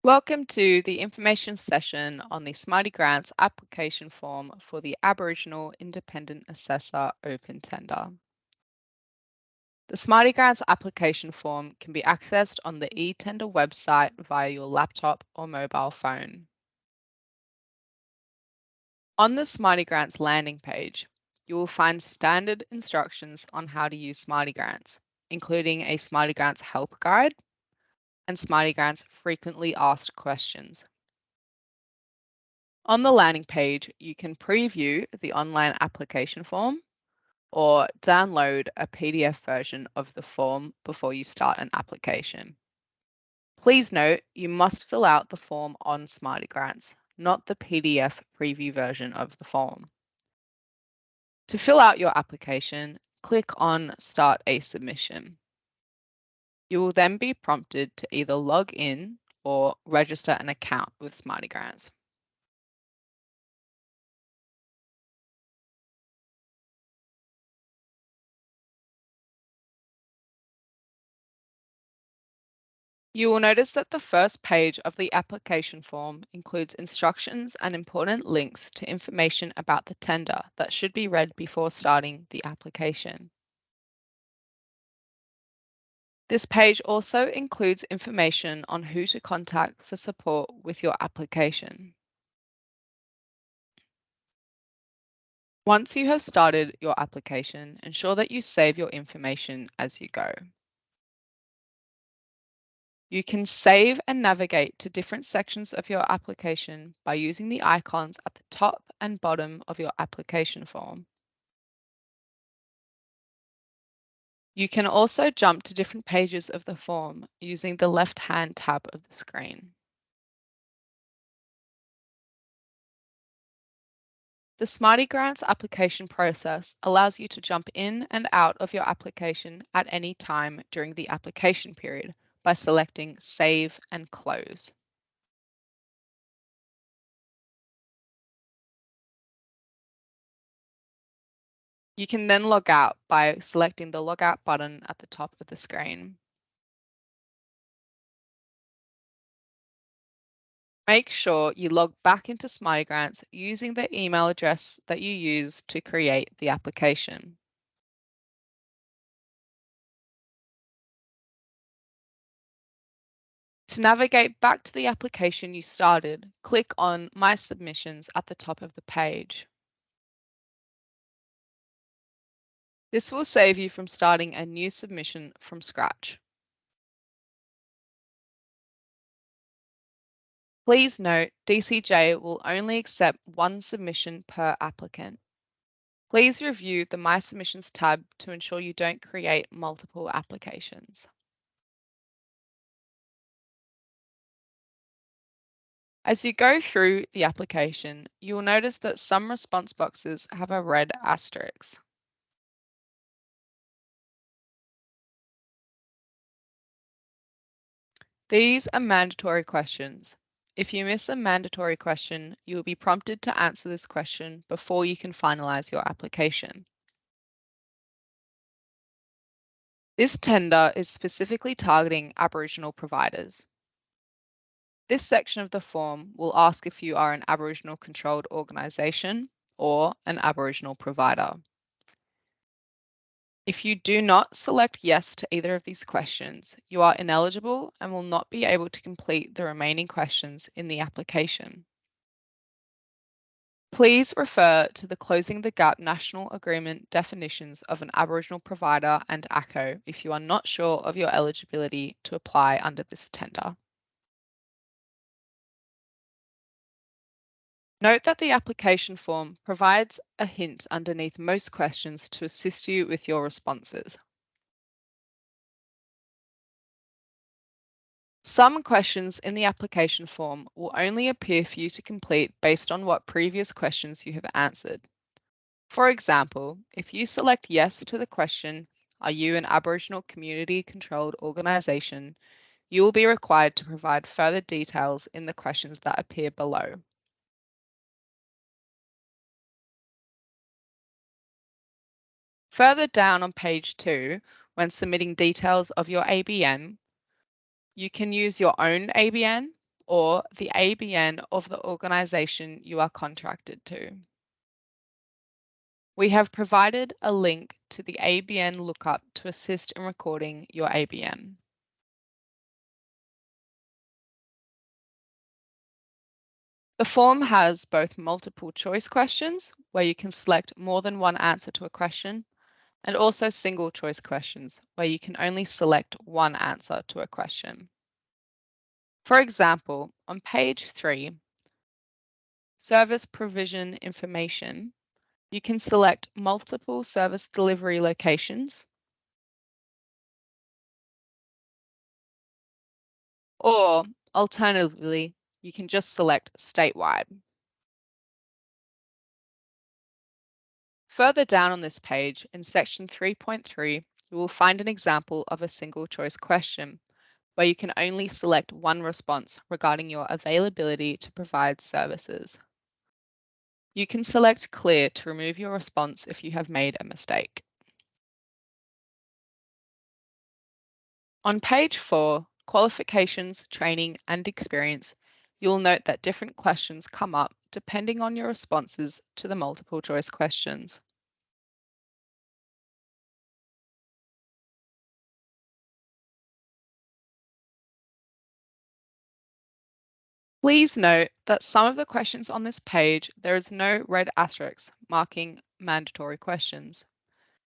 Welcome to the information session on the Smarty Grants application form for the Aboriginal Independent Assessor Open Tender. The Smarty Grants application form can be accessed on the eTender website via your laptop or mobile phone. On the Smarty Grants landing page, you will find standard instructions on how to use Smarty Grants, including a Smarty Grants help guide and Smarty Grants frequently asked questions. On the landing page, you can preview the online application form or download a PDF version of the form before you start an application. Please note you must fill out the form on Smarty Grants, not the PDF preview version of the form. To fill out your application, click on Start a Submission. You will then be prompted to either log in or register an account with Smarty Grants. You will notice that the first page of the application form includes instructions and important links to information about the tender that should be read before starting the application. This page also includes information on who to contact for support with your application. Once you have started your application, ensure that you save your information as you go. You can save and navigate to different sections of your application by using the icons at the top and bottom of your application form. You can also jump to different pages of the form using the left-hand tab of the screen. The Smarty Grants application process allows you to jump in and out of your application at any time during the application period by selecting Save and Close. You can then log out by selecting the Logout button at the top of the screen. Make sure you log back into Smarty Grants using the email address that you used to create the application. To navigate back to the application you started, click on My Submissions at the top of the page. This will save you from starting a new submission from scratch. Please note, DCJ will only accept one submission per applicant. Please review the My Submissions tab to ensure you don't create multiple applications. As you go through the application, you will notice that some response boxes have a red asterisk. These are mandatory questions. If you miss a mandatory question, you will be prompted to answer this question before you can finalize your application. This tender is specifically targeting Aboriginal providers. This section of the form will ask if you are an Aboriginal controlled organisation or an Aboriginal provider. If you do not select yes to either of these questions, you are ineligible and will not be able to complete the remaining questions in the application. Please refer to the Closing the Gap National Agreement definitions of an Aboriginal provider and ACO if you are not sure of your eligibility to apply under this tender. Note that the application form provides a hint underneath most questions to assist you with your responses. Some questions in the application form will only appear for you to complete based on what previous questions you have answered. For example, if you select yes to the question, "Are you an Aboriginal community controlled organisation?" you will be required to provide further details in the questions that appear below. Further down on page 2, when submitting details of your ABN, you can use your own ABN or the ABN of the organisation you are contracted to. We have provided a link to the ABN lookup to assist in recording your ABN. The form has both multiple choice questions, where you can select more than one answer to a question, and also single choice questions, where you can only select one answer to a question. For example, on page 3, Service Provision Information, you can select multiple service delivery locations, or alternatively, you can just select statewide. Further down on this page, in section 3.3, you will find an example of a single choice question, where you can only select one response regarding your availability to provide services. You can select Clear to remove your response if you have made a mistake. On page 4, Qualifications, Training and Experience, you'll note that different questions come up depending on your responses to the multiple choice questions. Please note that some of the questions on this page, there is no red asterisk marking mandatory questions.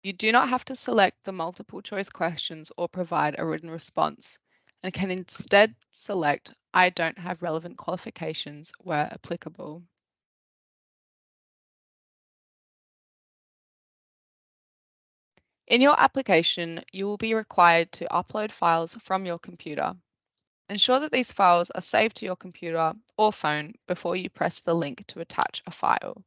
You do not have to select the multiple choice questions or provide a written response, and can instead select I don't have relevant qualifications where applicable. In your application, you will be required to upload files from your computer. Ensure that these files are saved to your computer or phone before you press the link to attach a file.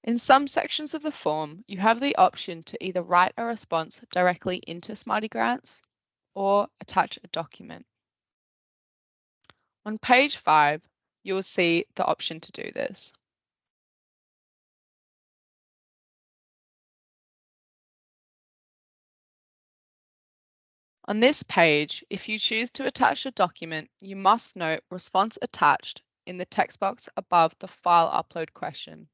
In some sections of the form, you have the option to either write a response directly into Smarty Grants or attach a document. On page 5, you will see the option to do this. On this page, if you choose to attach a document, you must note response attached in the text box above the file upload question.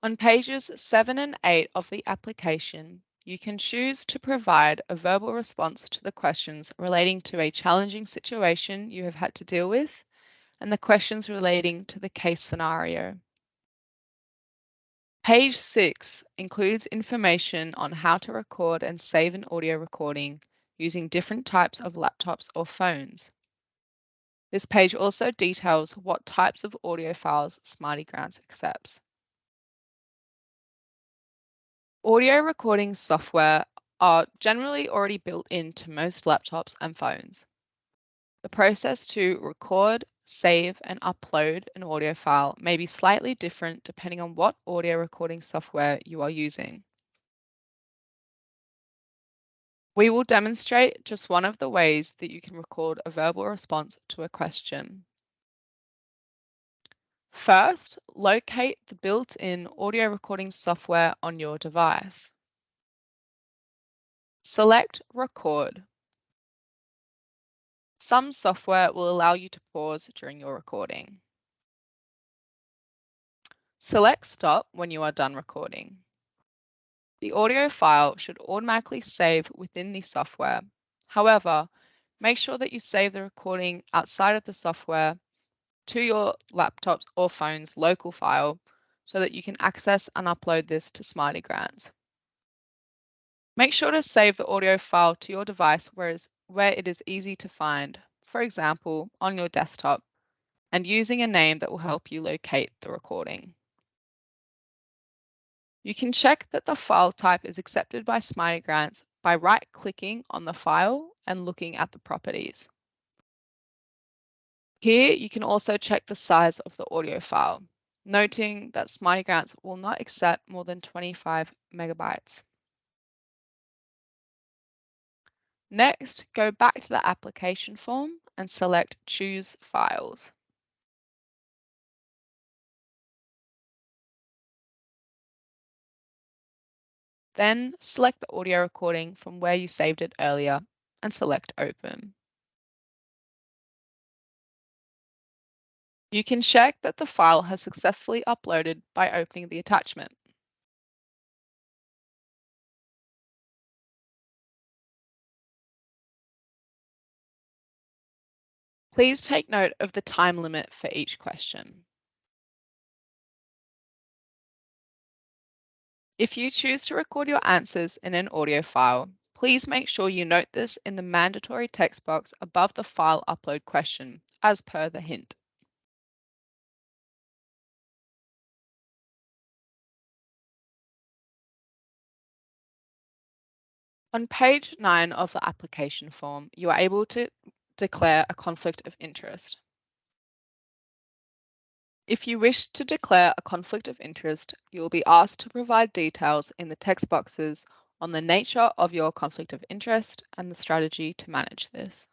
On pages 7 and 8 of the application, you can choose to provide a verbal response to the questions relating to a challenging situation you have had to deal with and the questions relating to the case scenario. Page 6 includes information on how to record and save an audio recording using different types of laptops or phones. This page also details what types of audio files Smarty Grants accepts. Audio recording software are generally already built into most laptops and phones. The process to record, save, and upload an audio file may be slightly different depending on what audio recording software you are using. We will demonstrate just one of the ways that you can record a verbal response to a question. First, locate the built-in audio recording software on your device. Select Record. Some software will allow you to pause during your recording. Select Stop when you are done recording. The audio file should automatically save within the software. However, make sure that you save the recording outside of the software to your laptop's or phone's local file so that you can access and upload this to Smarty Grants. Make sure to save the audio file to your device where it is easy to find, for example, on your desktop, and using a name that will help you locate the recording. You can check that the file type is accepted by Smarty Grants by right-clicking on the file and looking at the properties. Here, you can also check the size of the audio file. noting that Smarty Grants will not accept more than 25 megabytes. Next, go back to the application form and select Choose Files. Then select the audio recording from where you saved it earlier and select Open. You can check that the file has successfully uploaded by opening the attachment. Please take note of the time limit for each question. If you choose to record your answers in an audio file, please make sure you note this in the mandatory text box above the file upload question, as per the hint. On page 9 of the application form, you are able to declare a conflict of interest. If you wish to declare a conflict of interest, you will be asked to provide details in the text boxes on the nature of your conflict of interest and the strategy to manage this.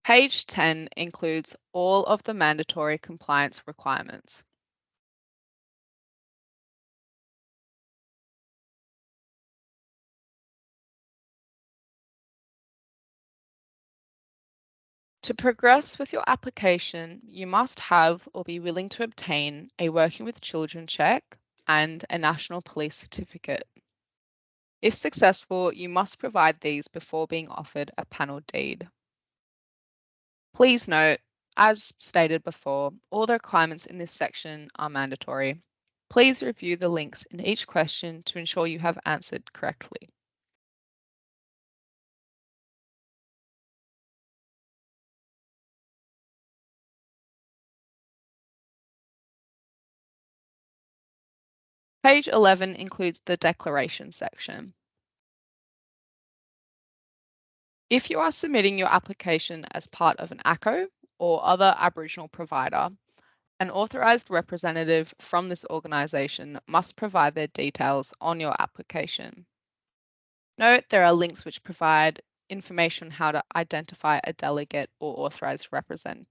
Page 10 includes all of the mandatory compliance requirements. To progress with your application, you must have or be willing to obtain a Working with Children check and a National Police certificate. If successful, you must provide these before being offered a panel deed. Please note, as stated before, all the requirements in this section are mandatory. Please review the links in each question to ensure you have answered correctly. Page 11 includes the declaration section. If you are submitting your application as part of an ACO or other Aboriginal provider, an authorised representative from this organisation must provide their details on your application. Note there are links which provide information on how to identify a delegate or authorised representative.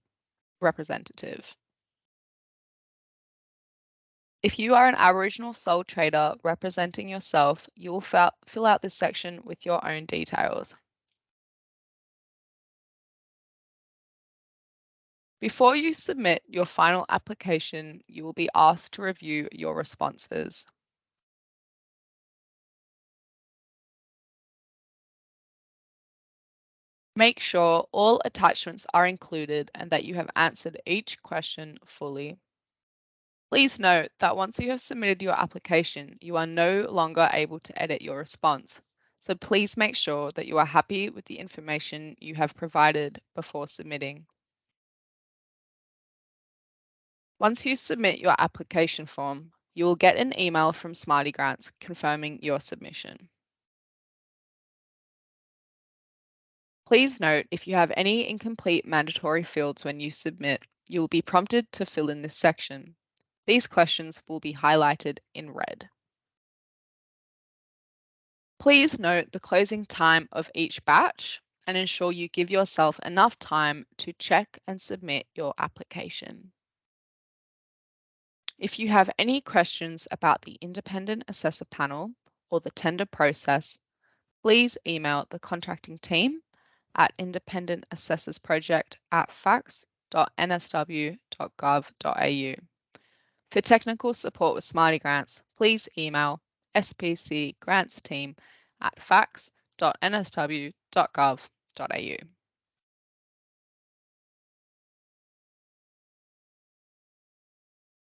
If you are an Aboriginal sole trader representing yourself, you will fill out this section with your own details. Before you submit your final application, you will be asked to review your responses. Make sure all attachments are included and that you have answered each question fully. Please note that once you have submitted your application, you are no longer able to edit your response. So please make sure that you are happy with the information you have provided before submitting. Once you submit your application form, you will get an email from Smarty Grants confirming your submission. Please note if you have any incomplete mandatory fields when you submit, you will be prompted to fill in this section. These questions will be highlighted in red. Please note the closing time of each batch and ensure you give yourself enough time to check and submit your application. If you have any questions about the Independent Assessor Panel or the tender process, please email the contracting team at independentassessorsproject@facs.nsw.gov.au. For technical support with Smarty Grants, please email spcgrantsteam@facs.nsw.gov.au.